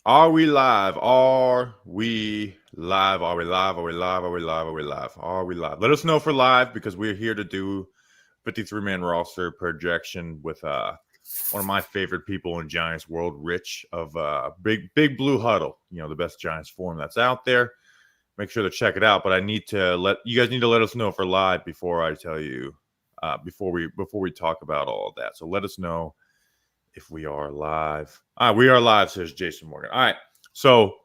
Are we live? Are we live? Are we live? Are we live? Are we live? Are we live? Are we live? Let us know if we're live because we're here to do 53-man roster projection with one of my favorite people in Giants world, Rich of Big Blue Huddle. You know, the best Giants forum that's out there. Make sure to check it out. But I need to let you guys let us know if we're live before I tell you before we talk about all of that. So let us know if we are live. We are live, says Jason Morgan. All right. So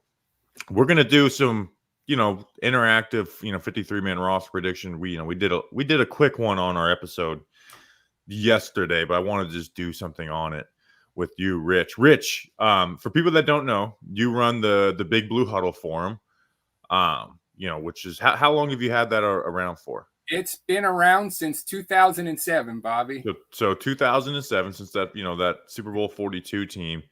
we're gonna do some, interactive, 53-man roster prediction. We did a quick one on our episode yesterday, but I want to just do something on it with you, Rich. Rich, for people that don't know, you run the Big Blue Huddle forum. Which is how long have you had that around for? It's been around since 2007, Bobby. So 2007, since that Super Bowl 42 team.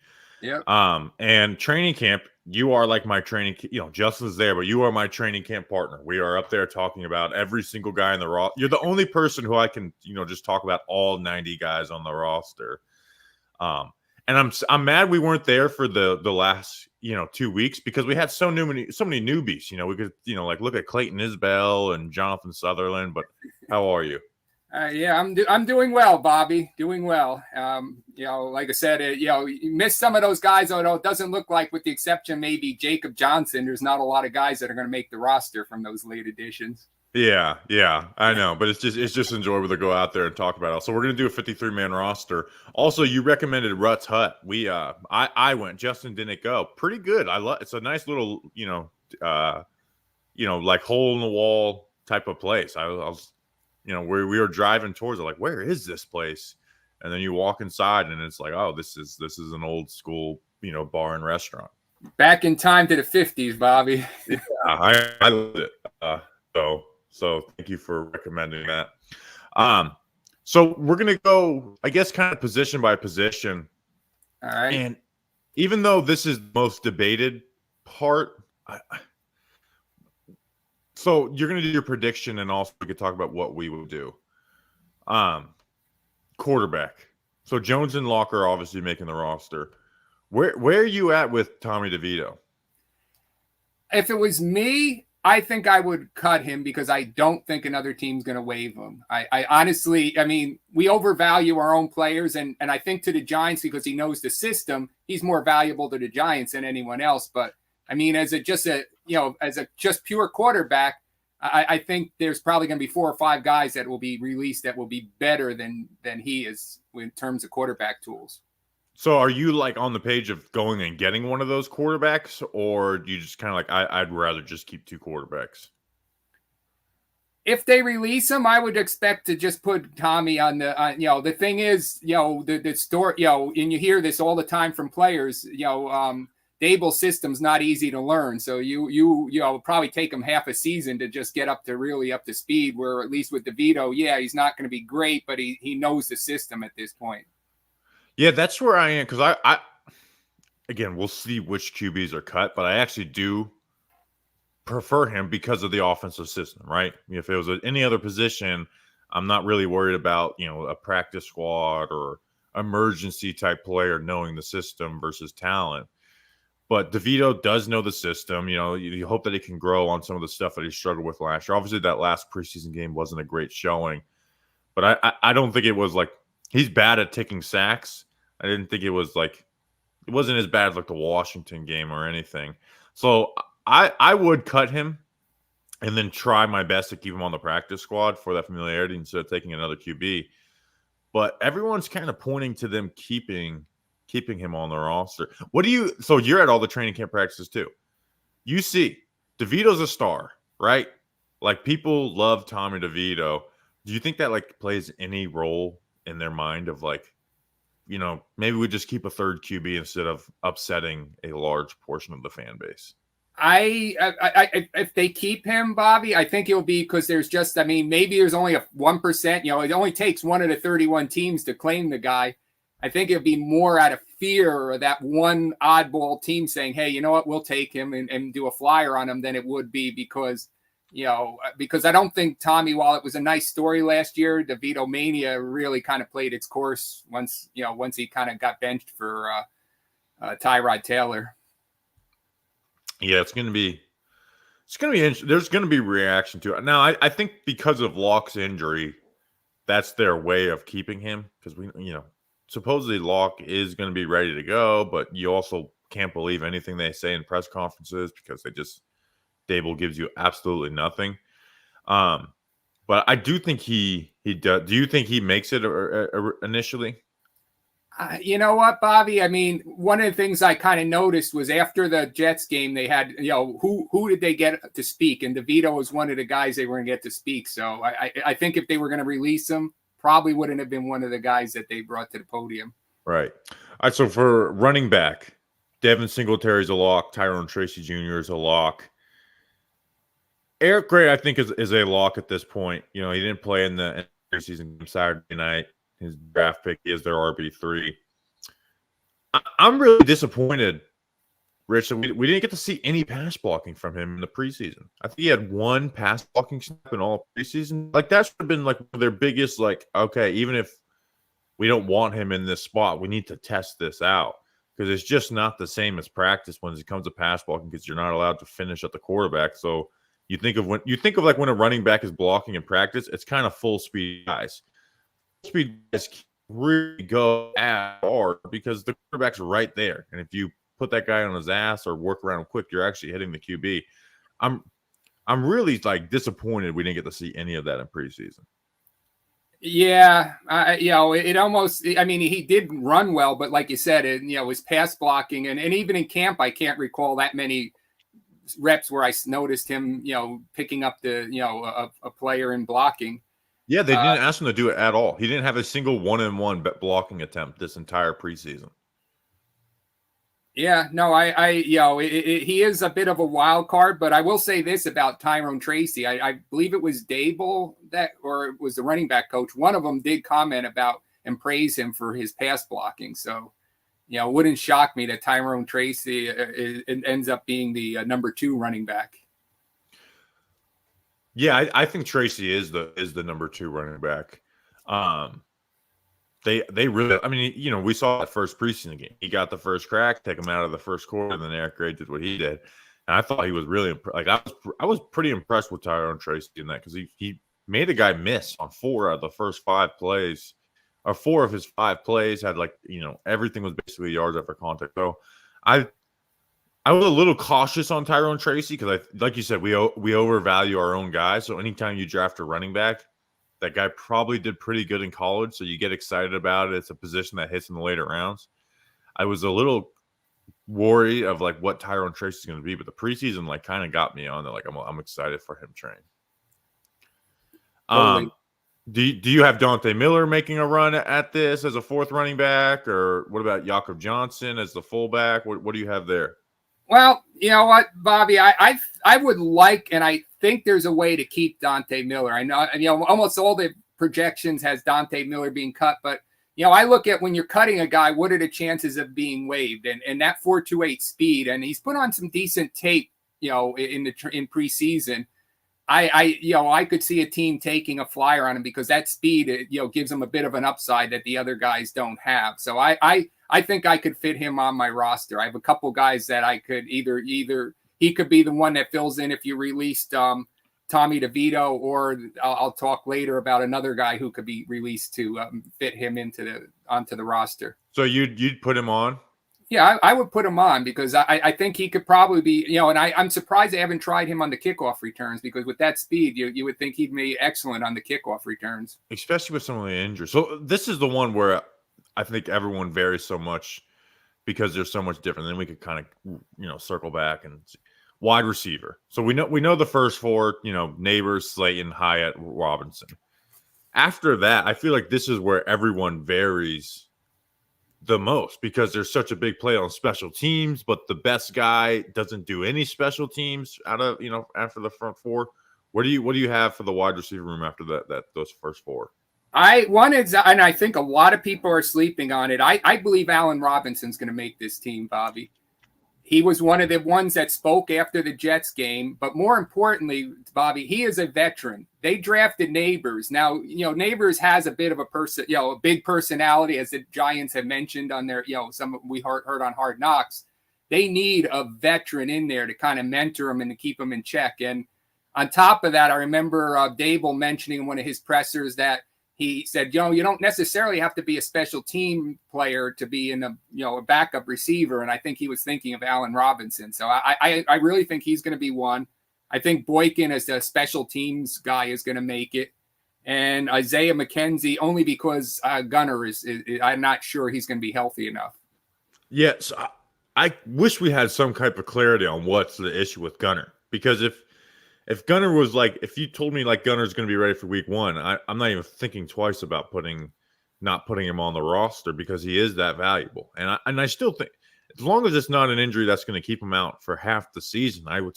Yeah. And training camp, you are like my training. Justin's there, but you are my training camp partner. We are up there talking about every single guy in the roster. You're the only person who I can, just talk about all 90 guys on the roster. And I'm mad we weren't there for the last 2 weeks because we had so many newbies. We could look at Clayton Isbell and Jonathan Sutherland. But how are you? Yeah, I'm doing well, Bobby. Doing well. Like I said, you missed some of those guys, although it doesn't look like, with the exception maybe Jacob Johnson, there's not a lot of guys that are going to make the roster from those late additions. Yeah, I know, but it's just enjoyable to go out there and talk about it. So we're gonna do a 53-man roster. Also, you recommended Rutt's Hut. I went. Justin didn't go. Pretty good. It's a nice little like hole in the wall type of place. I was we were driving towards it, like, where is this place? And then you walk inside and it's like, oh, this is an old school bar and restaurant. Back in time to the 50s, Bobby. Yeah, I loved it. So thank you for recommending that. So we're going to go, I guess, kind of position by position. All right. And even though this is the most debated part, so you're going to do your prediction, and also we could talk about what we would do. Quarterback. So Jones and Locker are obviously making the roster. Where are you at with Tommy DeVito? If it was me, I think I would cut him because I don't think another team's going to waive him. I honestly, we overvalue our own players, and I think to the Giants, because he knows the system, he's more valuable to the Giants than anyone else. But as a just pure quarterback, I think there's probably going to be 4 or 5 guys that will be released that will be better than he is in terms of quarterback tools. So are you like on the page of going and getting one of those quarterbacks, or do you just kind of like, I'd rather just keep 2 quarterbacks? If they release him, I would expect to just put Tommy on the, the thing is, the story, and you hear this all the time from players, Dable's system's not easy to learn. So you probably take him half a season to just get up to speed, where at least with DeVito, yeah, he's not going to be great, but he knows the system at this point. Yeah, that's where I am, because I again, we'll see which QBs are cut, but I actually do prefer him because of the offensive system, right? If it was any other position, I'm not really worried about, a practice squad or emergency type player knowing the system versus talent. But DeVito does know the system. You hope that he can grow on some of the stuff that he struggled with last year. Obviously, that last preseason game wasn't a great showing, but I don't think it was like, he's bad at taking sacks. I didn't think it wasn't as bad as like the Washington game or anything. So I would cut him and then try my best to keep him on the practice squad for that familiarity instead of taking another QB. But everyone's kind of pointing to them keeping him on the roster. So you're at all the training camp practices too. You see, DeVito's a star, right? Like, people love Tommy DeVito. Do you think that like plays any role in their mind of like, maybe we just keep a third QB instead of upsetting a large portion of the fan base? If they keep him, Bobby, I think it'll be because there's just, maybe there's only a 1%, it only takes one of the 31 teams to claim the guy. I think it'll be more out of fear of that one oddball team saying, hey, you know what, we'll take him and do a flyer on him, than it would be because I don't think Tommy, while it was a nice story last year, DeVito mania really kind of played its course once he kind of got benched for Tyrod Taylor. Yeah, it's going to be there's going to be reaction to it. Now, I think because of Locke's injury, that's their way of keeping him because supposedly Locke is going to be ready to go, but you also can't believe anything they say in press conferences because Dable gives you absolutely nothing. But I do think he does. Do you think he makes it initially? You know what, Bobby? I mean, one of the things I kind of noticed was after the Jets game, they had, who did they get to speak? And DeVito was one of the guys they were going to get to speak. So I think if they were going to release him, probably wouldn't have been one of the guys that they brought to the podium. Right. All right. So for running back, Devin Singletary's a lock. Tyrone Tracy Jr. is a lock. Eric Gray, I think, is a lock at this point. He didn't play in the season Saturday night. His draft pick is their RB3. I'm really disappointed, Rich, that we didn't get to see any pass blocking from him in the preseason. I think he had one pass blocking snap in all preseason. Like, that should have been, like, their biggest, like, okay, even if we don't want him in this spot, we need to test this out. Because it's just not the same as practice when it comes to pass blocking because you're not allowed to finish at the quarterback. So you think of when a running back is blocking in practice, it's kind of full speed guys. Speed guys really go at hard because the quarterback's right there, and if you put that guy on his ass or work around him quick, you're actually hitting the QB. I'm really like disappointed we didn't get to see any of that in preseason. Yeah, it almost. I mean, he did run well, but like you said, his pass blocking and even in camp, I can't recall that many reps where I noticed him, picking up a player and blocking. Yeah, they didn't ask him to do it at all. He didn't have a single one-on-one blocking attempt this entire preseason. Yeah, no, he is a bit of a wild card, but I will say this about Tyrone Tracy. I believe it was Dable or it was the running back coach. One of them did comment about and praise him for his pass blocking. So, it wouldn't shock me that Tyrone Tracy ends up being the number 2 running back. Yeah, I think Tracy is the number 2 running back. They really, I mean, we saw that first preseason game. He got the first crack, take him out of the first quarter, and then Eric Gray did what he did. And I thought he was really I was pretty impressed with Tyrone Tracy in that because he made a guy miss on 4 out of the first 5 plays, or 4 of his 5 plays had everything was basically yards after contact. So I was a little cautious on Tyrone Tracy because like you said, we overvalue our own guys. So anytime you draft a running back, that guy probably did pretty good in college, so you get excited about it. It's a position that hits in the later rounds. I was a little worried of what Tyrone Tracy is going to be, but the preseason kind of got me on that. I'm excited for him training. Totally. Do you have Dante Miller making a run at this as a 4th running back, or what about Jakob Johnson as the fullback? What do you have there? Well, you know what, Bobby, I would like, and I think there's a way to keep Dante Miller. I know, almost all the projections has Dante Miller being cut, but I look at when you're cutting a guy, what are the chances of being waived? And that 4.28 speed, and he's put on some decent tape, in preseason. I could see a team taking a flyer on him because that speed, gives him a bit of an upside that the other guys don't have. So I think I could fit him on my roster. I have a couple guys that I could either he could be the one that fills in if you released Tommy DeVito, or I'll talk later about another guy who could be released to fit him onto the roster. So you'd put him on? Yeah, I would put him on because I think he could probably be, and I'm surprised they haven't tried him on the kickoff returns because with that speed, you would think he'd be excellent on the kickoff returns. Especially with some of the injuries. So this is the one where I think everyone varies so much because there's so much different. Then we could kind of, circle back and see. Wide receiver. So we know the first 4, Neighbors, Slayton, Hyatt, Robinson. After that, I feel like this is where everyone varies the most because there's such a big play on special teams, but the best guy doesn't do any special teams out of, after the front 4. What do you have for the wide receiver room after those first 4? And I think a lot of people are sleeping on it. I believe Allen Robinson's going to make this team, Bobby. He was one of the ones that spoke after the Jets game. But more importantly, Bobby, he is a veteran. They drafted Neighbors. Now, Neighbors has a bit of a big personality, as the Giants have mentioned on their, some we heard on Hard Knocks. they need a veteran in there to kind of mentor them and to keep them in check. And on top of that, I remember Dable mentioning in one of his pressers that he said, you don't necessarily have to be a special team player to be in a backup receiver. And I think he was thinking of Allen Robinson. So I really think he's going to be one. I think Boykin as a special teams guy is going to make it. And Isaiah McKenzie, only because Gunner is I'm not sure he's going to be healthy enough. Yes, I wish we had some type of clarity on what's the issue with Gunner. Because if Gunner was like, if you told me like Gunner's going to be ready for week 1, I'm not even thinking twice about not putting him on the roster because he is that valuable. And I still think as long as it's not an injury that's going to keep him out for half the season, I would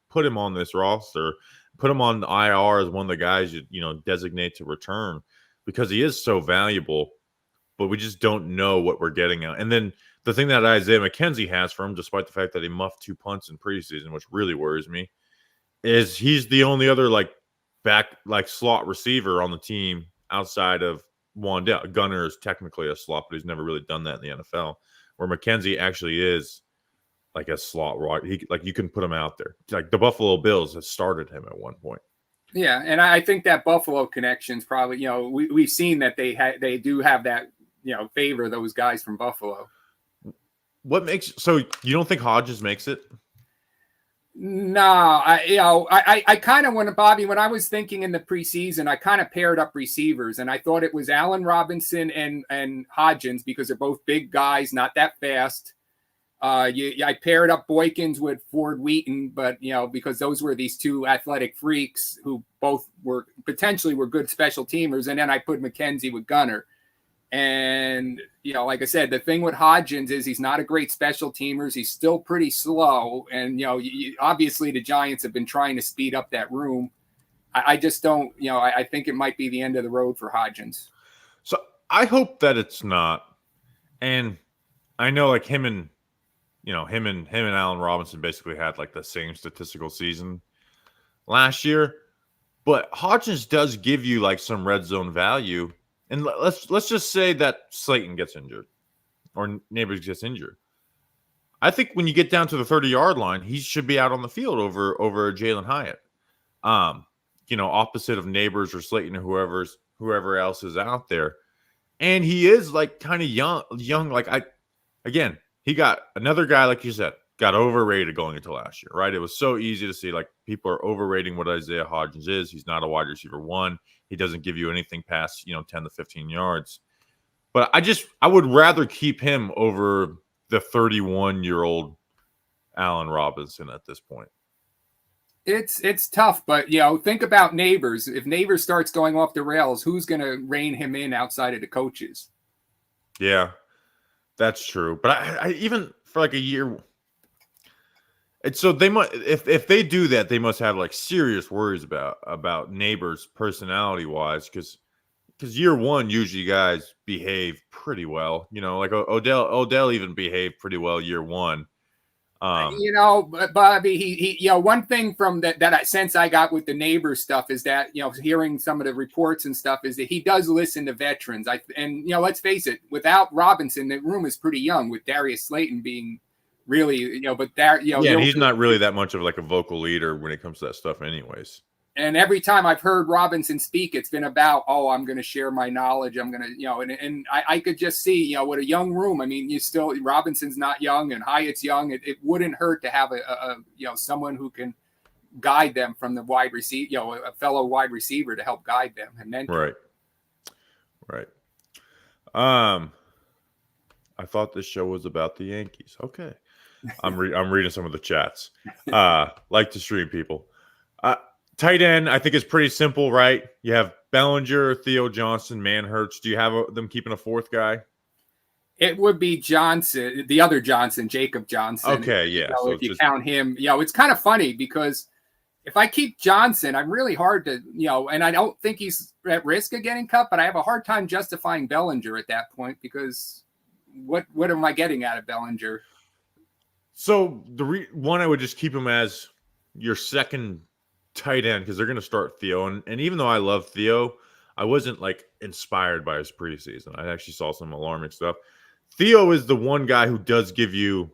put him on this roster, put him on the IR as one of the guys you designate to return because he is so valuable, but we just don't know what we're getting at. And then the thing that Isaiah McKenzie has for him, despite the fact that he muffed 2 punts in preseason, which really worries me, is he's the only other slot receiver on the team outside of Wandell. Gunner is technically a slot, but he's never really done that in the NFL. Where McKenzie actually is like a slot right. You can put him out there. Like the Buffalo Bills have started him at one point. Yeah, and I think that Buffalo connection's probably we've seen that they do have that favor those guys from Buffalo. So you don't think Hodges makes it? No, I kind of when I was thinking in the preseason, I kind of paired up receivers, and I thought it was Allen Robinson and Hodgins because they're both big guys, not that fast. I paired up Boykins with Ford Wheaton, but because those were these two athletic freaks who both were good special teamers, and then I put McKenzie with Gunner. And like I said, the thing with Hodgins is he's not a great special teamers. He's still pretty slow, and obviously the Giants have been trying to speed up that room. I just don't. I think it might be the end of the road for Hodgins. So I hope that it's not. And I know like him and Allen Robinson basically had like the same statistical season last year, but Hodgins does give you like some red zone value. And let's just say that Slayton gets injured or Neighbors gets injured. I think when you get down to the 30-yard line, he should be out on the field over Jalen Hyatt. Opposite of Neighbors or Slayton or whoever else is out there. And he is like kind of young. Like he got another guy, like you said, got overrated going into last year, right? It was so easy to see like people are overrating what Isaiah Hodgins is. He's not a wide receiver 1. He doesn't give you anything past 10 to 15 yards. But I would rather keep him over the 31-year-old Allen Robinson at this point. It's tough, but think about Neighbors. If Neighbors starts going off the rails, who's going to rein him in outside of the coaches? Yeah, that's true. But I even for like a year. And so they must, if they do that, they must have like serious worries about Neighbors personality wise, because year 1 usually guys behave pretty well. Like Odell even behaved pretty well year 1. Bobby, he one thing from that sense I got with the Neighbors stuff is that hearing some of the reports and stuff is that he does listen to veterans. Let's face it, without Robinson, the room is pretty young with Darius Slayton being. Really, but that, he's not really that much of like a vocal leader when it comes to that stuff anyways. And every time I've heard Robinson speak, it's been about, I'm going to share my knowledge. I'm going to, and I could just see, with a young room. I mean, Robinson's not young and Hyatt's young. It wouldn't hurt to have a someone who can guide them from the wide receiver, a fellow wide receiver to help guide them and mentor. Right. I thought this show was about the Yankees. Okay. I'm reading some of the chats. Like to stream people. Tight end, I think is pretty simple, right? You have Bellinger, Theo Johnson, Manhurts. Do you have them keeping a fourth guy? It would be Johnson, the other Johnson, Jacob Johnson. Okay, yeah. So if you count him, it's kind of funny because if I keep Johnson, I'm really hard to, and I don't think he's at risk of getting cut, but I have a hard time justifying Bellinger at that point because what am I getting out of Bellinger? So the one I would just keep him as your second tight end because they're going to start Theo. And even though I love Theo, I wasn't like inspired by his preseason. I actually saw some alarming stuff. Theo is the one guy who does give you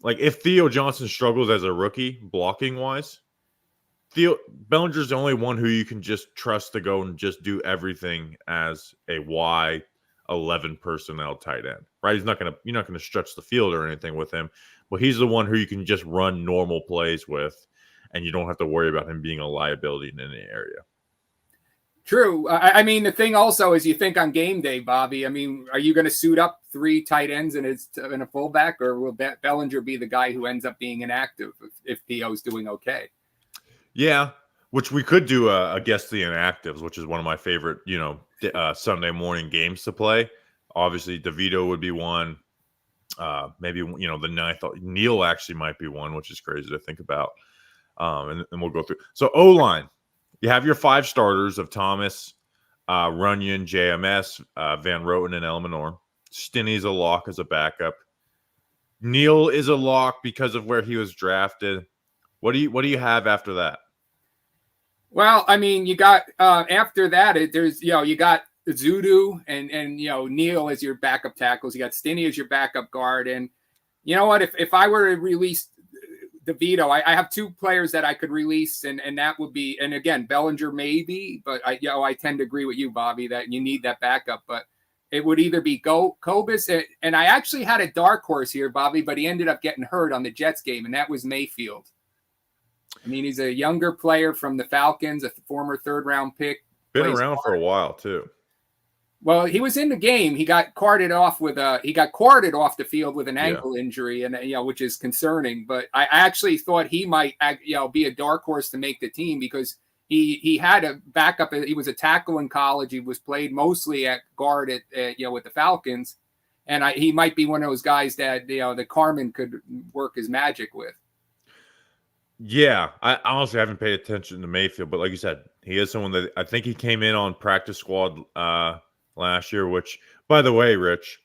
like if Theo Johnson struggles as a rookie blocking wise, Bellinger's the only one who you can just trust to go and just do everything as a Y11 personnel tight end, right? You're not gonna stretch the field or anything with him, but he's the one who you can just run normal plays with, and you don't have to worry about him being a liability in any area. True. I mean, the thing also is you think on game day, Bobby. I mean, are you going to suit up 3 tight ends and a fullback, or will Bellinger be the guy who ends up being inactive if Theo's doing okay? Yeah, which we could do a guess the inactives, which is one of my favorite, Sunday morning games to play. Obviously, DeVito would be one. Maybe the ninth. Neil actually might be one, which is crazy to think about. And we'll go through. So O-line, you have your 5 starters of Thomas, Runyon, JMS, Van Roten, and Elmanor. Stinney's a lock as a backup. Neil is a lock because of where he was drafted. What do you have after that? Well, I mean, you got after that, there's you got Zudu and Neil as your backup tackles. You got Stinney as your backup guard, and you know what? If I were to release DeVito, I have 2 players that I could release, and that would be, and again, Bellinger maybe, but I tend to agree with you, Bobby, that you need that backup. But it would either be Kobus, and I actually had a dark horse here, Bobby, but he ended up getting hurt on the Jets game, and that was Mayfield. I mean, he's a younger player from the Falcons, a former 3rd-round pick. Been around for a while too. Well, he was in the game. He got carted off the field with an ankle injury, and which is concerning. But I actually thought he might be a dark horse to make the team because he had a backup. He was a tackle in college. He was played mostly at guard at with the Falcons, and he might be one of those guys that that Carmen could work his magic with. Yeah, I honestly haven't paid attention to Mayfield, but like you said, he is someone that I think he came in on practice squad last year, which, by the way, Rich,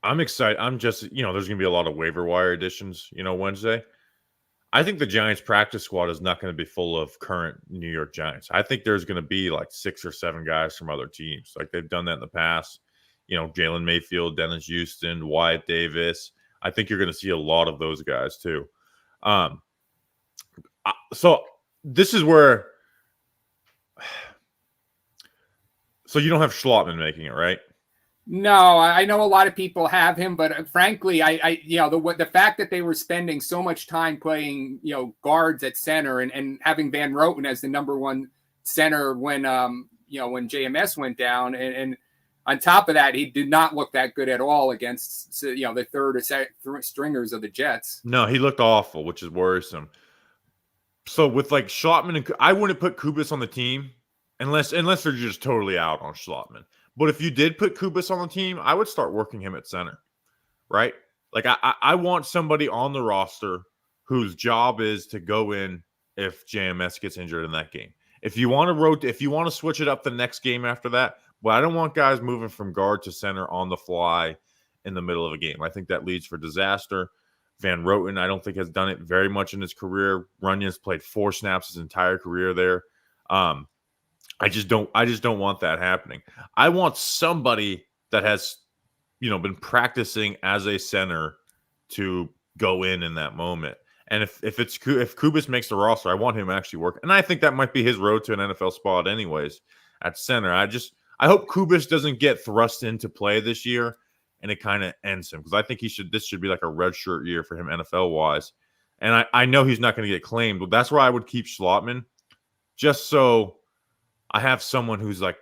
I'm excited. I'm just, there's going to be a lot of waiver wire additions, Wednesday. I think the Giants practice squad is not going to be full of current New York Giants. I think there's going to be like 6 or 7 guys from other teams. Like they've done that in the past. Jalen Mayfield, Dennis Houston, Wyatt Davis. I think you're going to see a lot of those guys too. So this is where. So you don't have Schlottman making it, right? No, I know a lot of people have him, but frankly, the fact that they were spending so much time playing, guards at center and having Van Roten as the number 1 center when JMS went down, and on top of that, he did not look that good at all against the third or second stringers of the Jets. No, he looked awful, which is worrisome. So with like Schlottman, and I wouldn't put Kubis on the team unless they're just totally out on Schlottman. But if you did put Kubis on the team, I would start working him at center, right? Like I want somebody on the roster whose job is to go in if JMS gets injured in that game. If you want to switch it up the next game after that, but I don't want guys moving from guard to center on the fly in the middle of a game. I think that leads for disaster. Van Roten, I don't think has done it very much in his career. Runyon's played 4 snaps his entire career there. I just don't want that happening. I want somebody that has, been practicing as a center to go in that moment. And if Kubis makes the roster, I want him to actually work. And I think that might be his road to an NFL spot anyways at center. I hope Kubis doesn't get thrust into play this year and it kind of ends him, because I think this should be like a redshirt year for him NFL wise. And I know he's not going to get claimed, but that's where I would keep Schlottman, just so I have someone who's like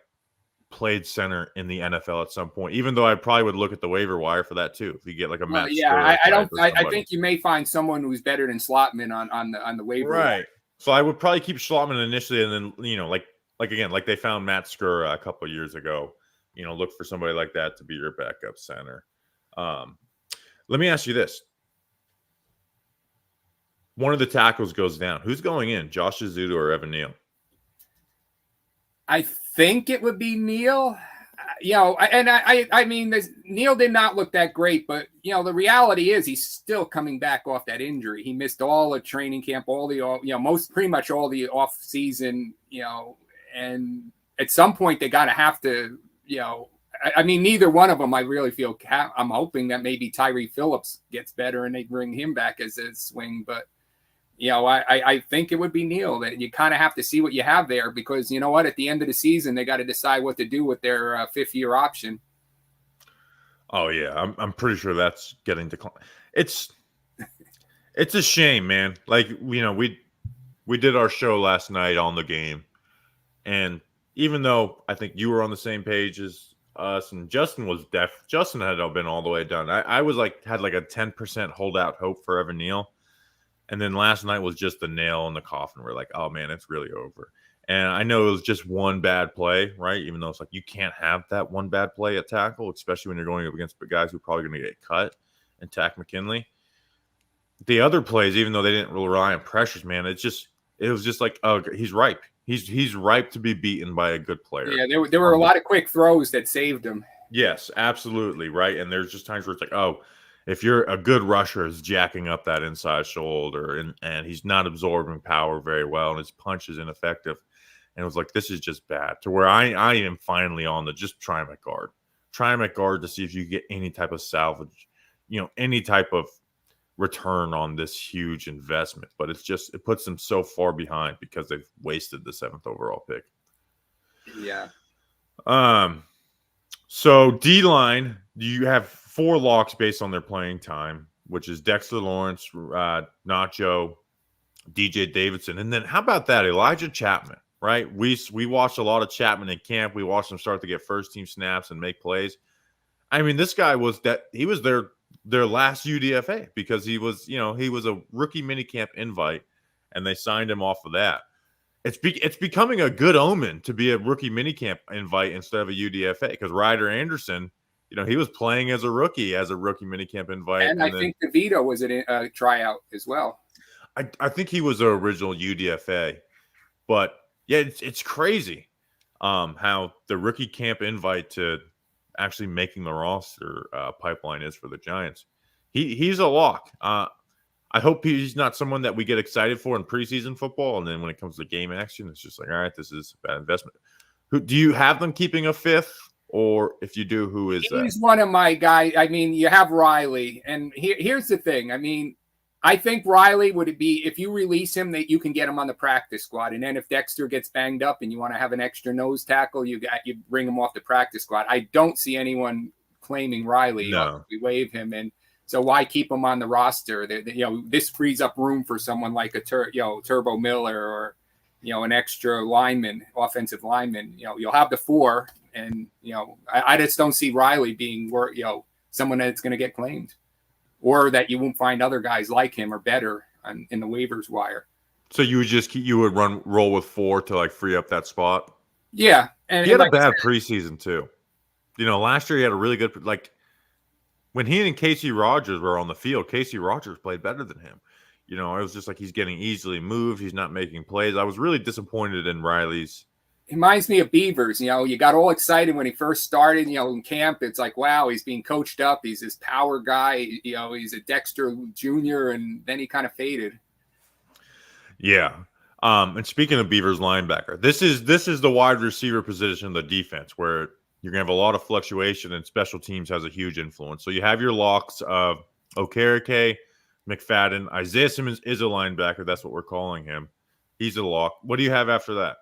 played center in the NFL at some point, even though I probably would look at the waiver wire for that too. If you get like a Matt. Yeah, I think you may find someone who's better than Schlottman on the waiver wire. Right. So I would probably keep Schlottman initially, and then, like they found Matt Skura a couple of years ago, look for somebody like that to be your backup center. Let me ask you this. One of the tackles goes down. Who's going in? Josh Ezeudu or Evan Neal? I think it would be Neal. I mean, Neal did not look that great, but the reality is he's still coming back off that injury. He missed all the training camp, pretty much all the off season, and at some point they got to have to, I mean, neither one of them. I really feel. I'm hoping that maybe Tyree Phillips gets better and they bring him back as a swing. But I think it would be Neal. That you kind of have to see what you have there, because you know what, at the end of the season they got to decide what to do with their 5th-year option. Oh yeah, I'm pretty sure that's getting declined. It's a shame, man. Like we did our show last night on the game, and even though I think you were on the same page as us, and Justin had been all the way done. I was had like a 10% holdout hope for Evan Neal. And then last night was just the nail in the coffin. We're like, oh man, it's really over. And I know it was just one bad play, right? Even though it's like you can't have that one bad play at tackle, especially when you're going up against guys who are probably going to get cut and Tack McKinley. The other plays, even though they didn't rely on pressures, man, it was just like, oh, he's ripe. He's ripe to be beaten by a good player. Yeah, there were a lot of quick throws that saved him. Yes, absolutely, right. And there's just times where it's like, oh, if you're a good rusher, is jacking up that inside shoulder, and he's not absorbing power very well, and his punch is ineffective. And it was like, this is just bad. To where I am finally on the just try him at guard. Try him at guard to see if you get any type of salvage, any type of return on this huge investment. But it puts them so far behind because they've wasted the 7th overall pick. Yeah. So D-line, you have 4 locks based on their playing time, which is Dexter Lawrence, Nacho, DJ Davidson. And then how about that? Elijah Chapman, right? We watched a lot of Chapman in camp. We watched him start to get first-team snaps and make plays. I mean, this guy was their last UDFA because he was a rookie minicamp invite, and they signed him off of that. It's becoming a good omen to be a rookie minicamp invite instead of a UDFA, because Ryder Anderson, he was playing as a rookie minicamp invite. And I think DeVito was a tryout as well. I think he was the original UDFA. But, yeah, it's crazy how the rookie camp invite to actually making the roster pipeline is for the Giants. He's a lock. I hope he's not someone that we get excited for in preseason football, and then when it comes to game action, it's just like, all right, this is a bad investment. Who do you have them keeping a 5th? Or if you do, who is that? He's one of my guys. I mean, you have Riley, and here's the thing. I mean, I think Riley would be, if you release him, that you can get him on the practice squad, and then if Dexter gets banged up and you want to have an extra nose tackle, you bring him off the practice squad. I don't see anyone claiming Riley. No. We waive him, and so why keep him on the roster? This frees up room for someone like a Turbo Miller or an extra lineman, offensive lineman. You'll have the 4. And, I just don't see Riley being, someone that's going to get claimed, or that you won't find other guys like him or better in the waivers wire. So you would roll with 4 to free up that spot? Yeah. And he had a bad preseason too. Last year he had a really good, when he and Casey Rogers were on the field, Casey Rogers played better than him. It was just like he's getting easily moved. He's not making plays. I was really disappointed in Riley's. It reminds me of Beavers. You got all excited when he first started, in camp. It's like, wow, he's being coached up. He's this power guy. He's a Dexter Jr., and then he kind of faded. Yeah. And speaking of Beavers linebacker, this is the wide receiver position of the defense where you're going to have a lot of fluctuation, and special teams has a huge influence. So you have your locks of Okereke, McFadden. Isaiah Simmons is a linebacker. That's what we're calling him. He's a lock. What do you have after that?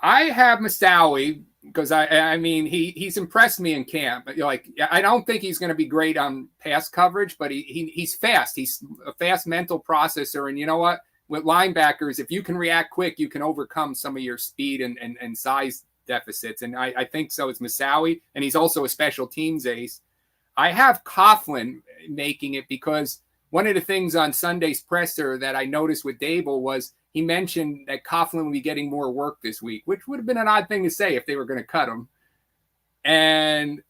I have Moussaoui because I mean he's impressed me in camp. I don't think he's going to be great on pass coverage, but he's fast. He's a fast mental processor, and you know what? With linebackers, if you can react quick, you can overcome some of your speed and size deficits. And I think so. It's Moussaoui, and he's also a special teams ace. I have Coughlin making it because one of the things on Sunday's presser that I noticed with Dable was he mentioned that Coughlin would be getting more work this week, which would have been an odd thing to say if they were going to cut him. And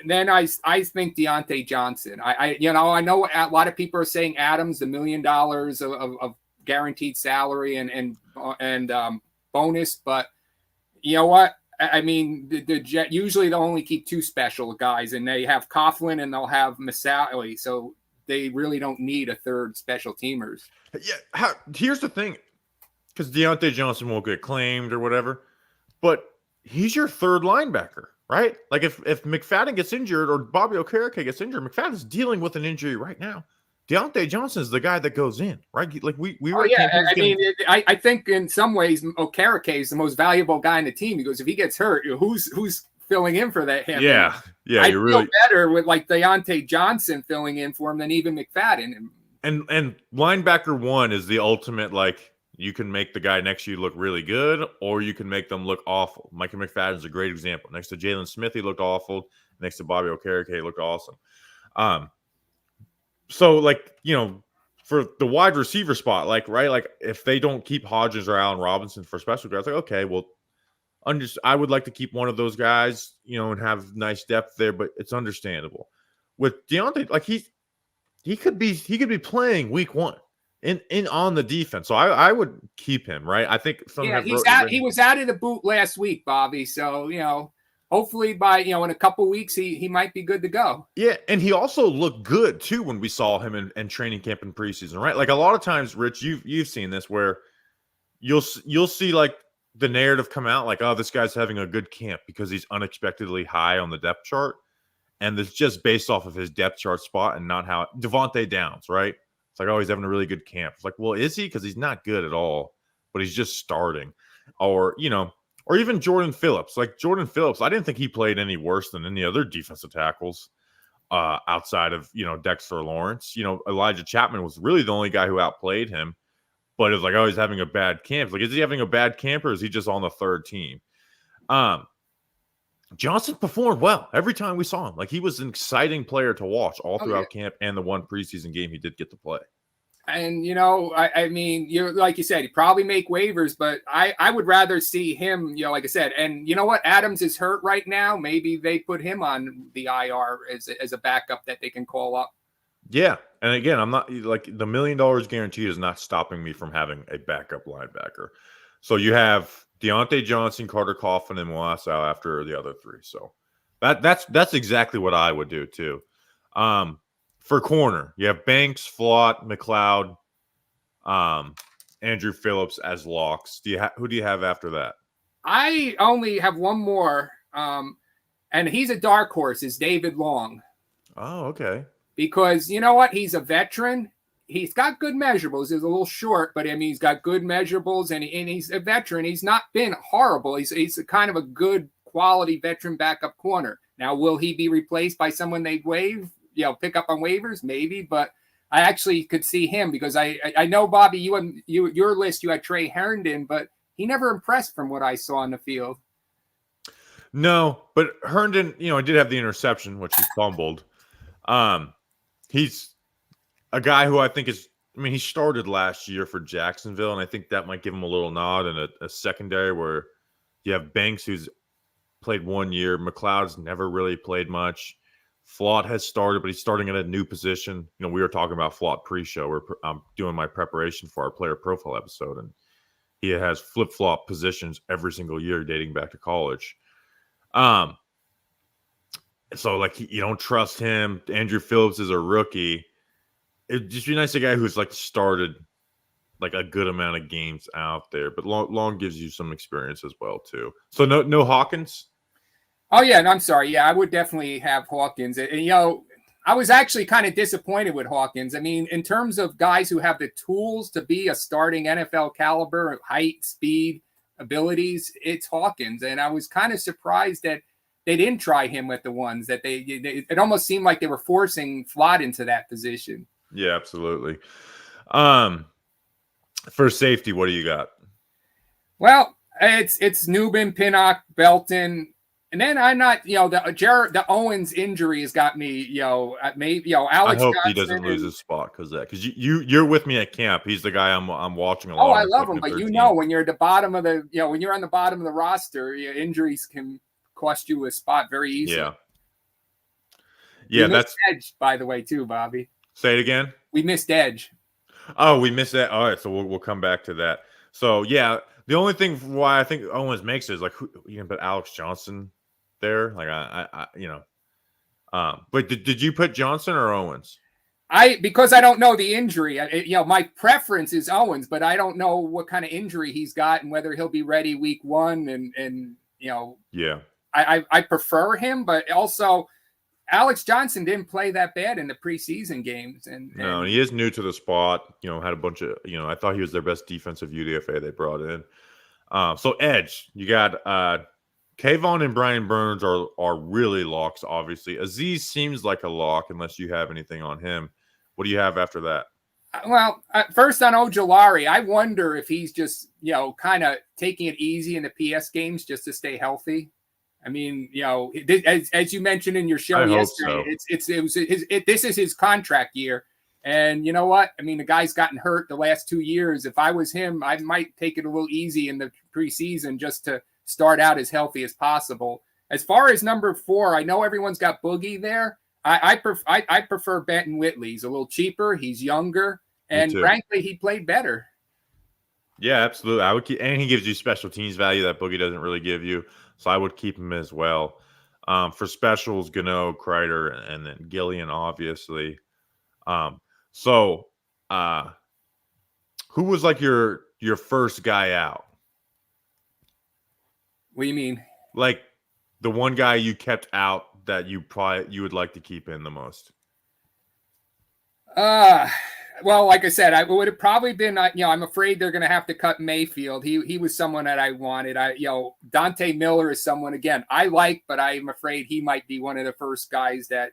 then I think Deontay Johnson. I know a lot of people are saying Adams, the $1 million of guaranteed salary and bonus, but you know what? I mean, the Jet usually they'll only keep 2 special guys, and they have Coughlin and they'll have Moussaoui, so they really don't need a 3rd special teamers. Yeah, here's the thing, because Deontay Johnson won't get claimed or whatever, but he's your 3rd linebacker. right? Like if McFadden gets injured or Bobby Okereke gets injured, McFadden's dealing with an injury right now. Deontay Johnson is the guy that goes in, right? Like we Oh were at yeah, camp. He was I getting, mean, I think in some ways Okereke is the most valuable guy in the team because if he gets hurt, who's filling in for that him? And yeah. I You're feel really better with like Deontay Johnson filling in for him than even McFadden. and linebacker one is the ultimate, like, you can make the guy next to you look really good, or you can make them look awful. Micah McFadden's a great example. Next to Jalen Smith, he looked awful. Next to Bobby Okereke, he looked awesome. So like, for the wide receiver spot, like, right, like if they don't keep Hodges or Allen Robinson for special guys, like, okay, well, I would like to keep one of those guys, and have nice depth there, but it's understandable. With Deontay, like he could be playing week one in on the defense. So I would keep him, right? I think some Yeah, have written. he was out of the boot last week, Bobby. So hopefully by in a couple weeks he might be good to go. Yeah, and he also looked good too when we saw him in training camp and preseason, right? Like a lot of times, Rich, you've seen this where you'll see like the narrative come out like, oh, this guy's having a good camp because he's unexpectedly high on the depth chart. And it's just based off of his depth chart spot and not how Devontae Downs, right? It's like, oh, he's having a really good camp. It's like, well, is he? Because he's not good at all, but he's just starting. Or, or even Jordan Phillips. Like Jordan Phillips, I didn't think he played any worse than any other defensive tackles outside of, Dexter Lawrence. Elijah Chapman was really the only guy who outplayed him. But it's like, oh, he's having a bad camp. Like, is he having a bad camp or is he just on the third team? Johnson performed well every time we saw him. Like he was an exciting player to watch all throughout camp and the one preseason game he did get to play. And I mean, like you said, he probably make waivers, but I would rather see him, like I said. And you know what? Adams is hurt right now. Maybe they put him on the IR as a backup that they can call up. Yeah. And again, I'm not like the $1 million guaranteed is not stopping me from having a backup linebacker. So you have Deontay Johnson, Carter Coughlin, and Molasau after the other three. So that's exactly what I would do too. For corner, you have Banks, Flott, McLeod, Andrew Phillips as locks. Who do you have after that? I only have one more, and he's a dark horse. Is David Long? Oh, okay. Because you know what? He's a veteran. He's got good measurables. He's a little short, but I mean, he's got good measurables, and he's a veteran. He's not been horrible. He's a kind of a good quality veteran backup corner. Now, will he be replaced by someone they waive? Pick up on waivers, maybe. But I actually could see him because I know, Bobby, your list, you had Trey Herndon, but he never impressed from what I saw on the field. No, but Herndon, did have the interception, which he fumbled. He's a guy who I think he started last year for Jacksonville, and I think that might give him a little nod in a secondary where you have Banks, who's played 1 year. McLeod's never really played much. Flott has started, but he's starting at a new position. We were talking about Flott pre-show. I'm doing my preparation for our player profile episode, and he has flip-flop positions every single year dating back to college. So, like, you don't trust him. Andrew Phillips is a rookie. It'd just be nice to guy who's, like, started, like, a good amount of games out there. But Long gives you some experience as well, too. So, no Hawkins? Oh, yeah, and I'm sorry. Yeah, I would definitely have Hawkins. And, I was actually kind of disappointed with Hawkins. I mean, in terms of guys who have the tools to be a starting NFL caliber, height, speed, abilities, it's Hawkins. And I was kind of surprised that they didn't try him with the ones that it almost seemed like they were forcing Flott into that position. Yeah, absolutely. For safety, what do you got? Well, it's Newman, Pinnock, Belton. And then I'm not, the Owens injury has got me, maybe, Alex. I hope Johnson he doesn't lose his spot because you're with me at camp. He's the guy I'm watching a lot. Oh, I love him, but when you're at the bottom of the, when you're on the bottom of the roster, injuries can cost you a spot very easily. Yeah, that's Edge, by the way, too, Bobby. Say it again. We missed Edge. Oh, we missed that. All right, so we'll come back to that. So yeah, the only thing why I think Owens makes it is like you can put Alex Johnson there. Like but did you put Johnson or Owens? Because I don't know the injury. My preference is Owens, but I don't know what kind of injury he's got and whether he'll be ready week one. And Yeah. I prefer him, but also Alex Johnson didn't play that bad in the preseason games. No, and he is new to the spot. Had a bunch of, I thought he was their best defensive UDFA they brought in. So edge, you got Kayvon and Brian Burns are really locks, obviously. Aziz seems like a lock unless you have anything on him. What do you have after that? Well, first on Ojulari, I wonder if he's just, kind of taking it easy in the PS games just to stay healthy. I mean, as you mentioned in your show yesterday, this is his contract year. And you know what? I mean, the guy's gotten hurt the last 2 years. If I was him, I might take it a little easy in the preseason just to start out as healthy as possible. As far as number 4, I know everyone's got Boogie there. I prefer Benton Whitley. He's a little cheaper. He's younger. And frankly, he played better. Yeah, absolutely. I would keep, and he gives you special teams value that Boogie doesn't really give you. So I would keep him as well. For specials, Gano, Kreider, and then Gillian, obviously. So who was like your first guy out? What do you mean? Like the one guy you kept out that you would like to keep in the most? Well, like I said, I would have probably been, I'm afraid they're going to have to cut Mayfield. He was someone that I wanted. Dante Miller is someone, again, I like, but I'm afraid he might be one of the first guys that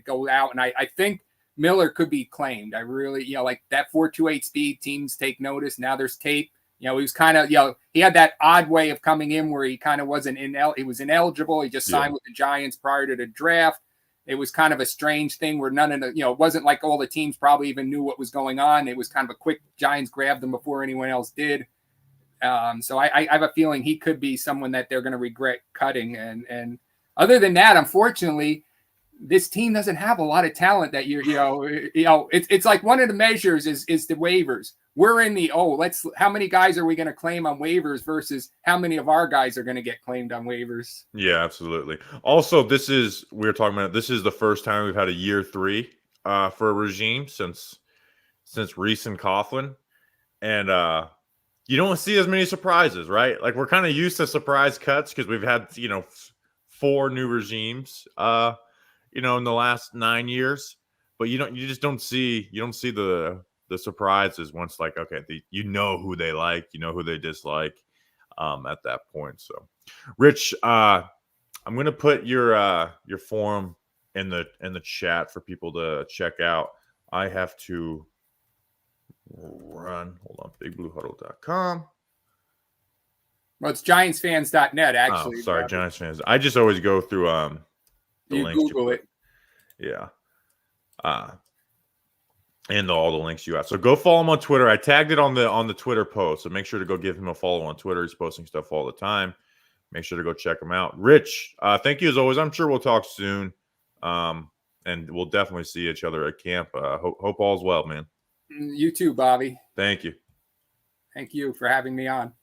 go out. And I think Miller could be claimed. I really, like that 4.28 speed, teams take notice. Now there's tape. He was kind of, he had that odd way of coming in where he kind of wasn't he was ineligible. He just signed with the Giants prior to the draft. It was kind of a strange thing where none of the, it wasn't like all the teams probably even knew what was going on. It was kind of a quick, Giants grabbed him before anyone else did. So I have a feeling he could be someone that they're going to regret cutting. And other than that, unfortunately, this team doesn't have a lot of talent that it's like one of the measures is the waivers. We're in the, how many guys are we going to claim on waivers versus how many of our guys are going to get claimed on waivers? Yeah, absolutely. Also, this is the first time we've had a year 3 for a regime since Reese and Coughlin. And you don't see as many surprises, right? Like we're kind of used to surprise cuts because we've had, 4 new regimes, in the last 9 years, but you just don't see the surprises once, like, okay, who they like, who they dislike, at that point. So, Rich, I'm gonna put your forum in the chat for people to check out. I have to run. Hold on, bigbluehuddle.com. Well, it's giantsfans.net, actually. Oh, sorry, Giants fans. I just always go through the you links. Google it. Yeah. And all the links you have. So go follow him on Twitter. I tagged it on the Twitter post. So make sure to go give him a follow on Twitter. He's posting stuff all the time. Make sure to go check him out. Rich, thank you as always. I'm sure we'll talk soon. And we'll definitely see each other at camp. Hope all's well, man. You too, Bobby. Thank you. Thank you for having me on.